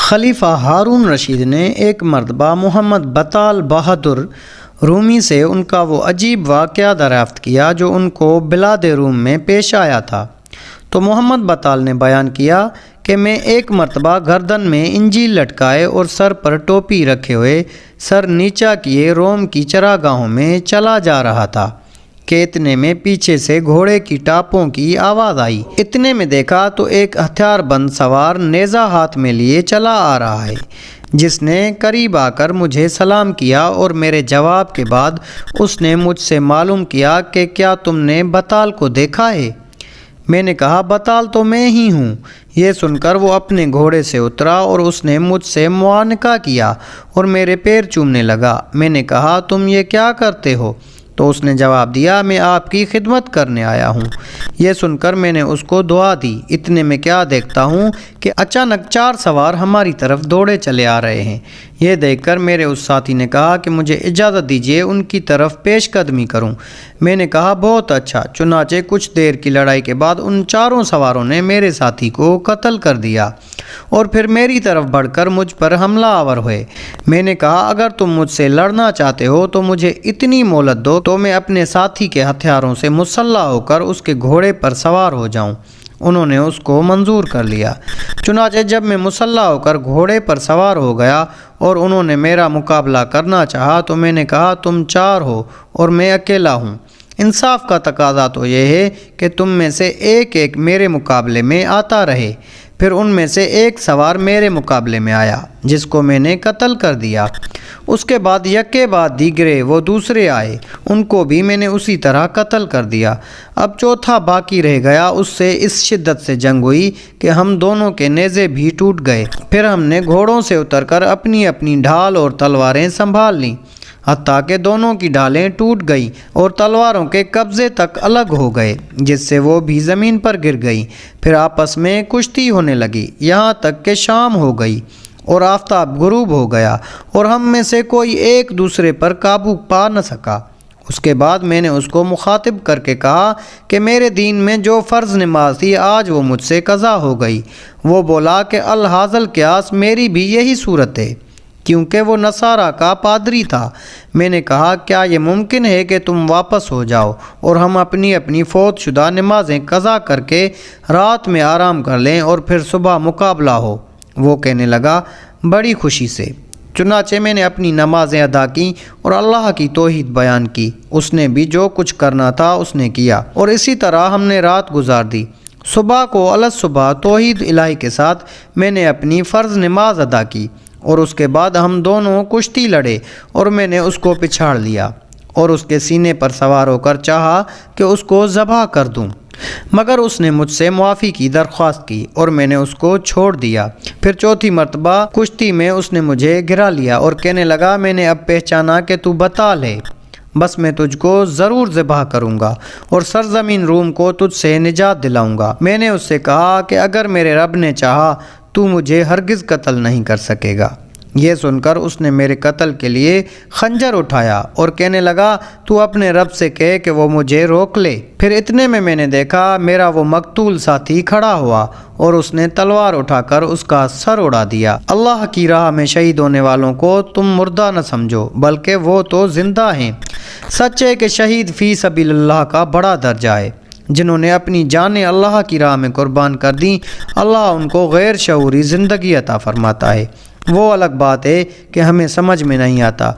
خلیفہ ہارون رشید نے ایک مرتبہ محمد بطال بہادر رومی سے ان کا وہ عجیب واقعہ دریافت کیا جو ان کو بلاد روم میں پیش آیا تھا۔ تو محمد بطال نے بیان کیا کہ میں ایک مرتبہ گردن میں انجیل لٹکائے اور سر پر ٹوپی رکھے ہوئے سر نیچا کیے روم کی چراگاہوں میں چلا جا رہا تھا کہ اتنے میں پیچھے سے گھوڑے کی ٹاپوں کی آواز آئی۔ اتنے میں دیکھا تو ایک ہتھیار بند سوار نیزہ ہاتھ میں لیے چلا آ رہا ہے، جس نے قریب آ کر مجھے سلام کیا اور میرے جواب کے بعد اس نے مجھ سے معلوم کیا کہ کیا تم نے بطال کو دیکھا ہے؟ میں نے کہا بطال تو میں ہی ہوں۔ یہ سن کر وہ اپنے گھوڑے سے اترا اور اس نے مجھ سے معانقہ کیا اور میرے پیر چومنے لگا۔ میں نے کہا تم یہ کیا کرتے ہو؟ تو اس نے جواب دیا میں آپ کی خدمت کرنے آیا ہوں۔ یہ سن کر میں نے اس کو دعا دی۔ اتنے میں کیا دیکھتا ہوں کہ اچانک 4 سوار ہماری طرف دوڑے چلے آ رہے ہیں۔ یہ دیکھ کر میرے اس ساتھی نے کہا کہ مجھے اجازت دیجیے ان کی طرف پیش قدمی کروں۔ میں نے کہا بہت اچھا۔ چنانچہ کچھ دیر کی لڑائی کے بعد ان 4 سواروں نے میرے ساتھی کو قتل کر دیا اور پھر میری طرف بڑھ کر مجھ پر حملہ آور ہوئے۔ میں نے کہا اگر تم مجھ سے لڑنا چاہتے ہو تو مجھے اتنی مہلت دو تو میں اپنے ساتھی کے ہتھیاروں سے مسلح ہو کر اس کے گھوڑے پر سوار ہو جاؤں۔ انہوں نے اس کو منظور کر لیا۔ چنانچہ جب میں مسلح ہو کر گھوڑے پر سوار ہو گیا اور انہوں نے میرا مقابلہ کرنا چاہا تو میں نے کہا تم 4 ہو اور میں اکیلا ہوں۔ انصاف کا تقاضا تو یہ ہے کہ تم میں سے ایک ایک میرے مقابلے میں آتا رہے۔ پھر ان میں سے ایک سوار میرے مقابلے میں آیا جس کو میں نے قتل کر دیا۔ اس کے بعد یکے بعد دیگرے وہ دوسرے آئے، ان کو بھی میں نے اسی طرح قتل کر دیا۔ اب چوتھا باقی رہ گیا، اس سے اس شدت سے جنگ ہوئی کہ ہم دونوں کے نیزے بھی ٹوٹ گئے۔ پھر ہم نے گھوڑوں سے اتر کر اپنی اپنی ڈھال اور تلواریں سنبھال لیں، حتیٰ کہ دونوں کی ڈھالیں ٹوٹ گئیں اور تلواروں کے قبضے تک الگ ہو گئے، جس سے وہ بھی زمین پر گر گئیں۔ پھر آپس میں کشتی ہونے لگی، یہاں تک کہ شام ہو گئی اور آفتاب غروب ہو گیا اور ہم میں سے کوئی ایک دوسرے پر قابو پا نہ سکا۔ اس کے بعد میں نے اس کو مخاطب کر کے کہا کہ میرے دین میں جو فرض نماز تھی آج وہ مجھ سے قضا ہو گئی۔ وہ بولا کہ الحاظ القیاس میری بھی یہی صورت ہے، کیونکہ وہ نصارہ کا پادری تھا۔ میں نے کہا کیا یہ ممکن ہے کہ تم واپس ہو جاؤ اور ہم اپنی اپنی فوت شدہ نمازیں قضا کر کے رات میں آرام کر لیں اور پھر صبح مقابلہ ہو؟ وہ کہنے لگا بڑی خوشی سے۔ چنانچہ میں نے اپنی نمازیں ادا کیں اور اللہ کی توحید بیان کی۔ اس نے بھی جو کچھ کرنا تھا اس نے کیا اور اسی طرح ہم نے رات گزار دی۔ صبح کو الصبح توحید الہی کے ساتھ میں نے اپنی فرض نماز ادا کی اور اس کے بعد ہم دونوں کشتی لڑے اور میں نے اس کو پچھاڑ لیا اور اس کے سینے پر سوار ہو کر چاہا کہ اس کو ذبح کر دوں، مگر اس نے مجھ سے معافی کی درخواست کی اور میں نے اس کو چھوڑ دیا۔ پھر چوتھی مرتبہ کشتی میں اس نے مجھے گرا لیا اور کہنے لگا میں نے اب پہچانا کہ تو بطال ہے، بس میں تجھ کو ضرور ذبح کروں گا اور سرزمین روم کو تجھ سے نجات دلاؤں گا۔ میں نے اس سے کہا کہ اگر میرے رب نے چاہا تو مجھے ہرگز قتل نہیں کر سکے گا۔ یہ سن کر اس نے میرے قتل کے لیے خنجر اٹھایا اور کہنے لگا تو اپنے رب سے کہے کہ وہ مجھے روک لے۔ پھر اتنے میں نے دیکھا میرا وہ مقتول ساتھی کھڑا ہوا اور اس نے تلوار اٹھا کر اس کا سر اڑا دیا۔ اللہ کی راہ میں شہید ہونے والوں کو تم مردہ نہ سمجھو، بلکہ وہ تو زندہ ہیں۔ سچ ہے کہ شہید فی سبیل اللہ کا بڑا درجہ ہے۔ جنہوں نے اپنی جانیں اللہ کی راہ میں قربان کر دیں، اللہ ان کو غیر شعوری زندگی عطا فرماتا ہے۔ وہ الگ بات ہے کہ ہمیں سمجھ میں نہیں آتا۔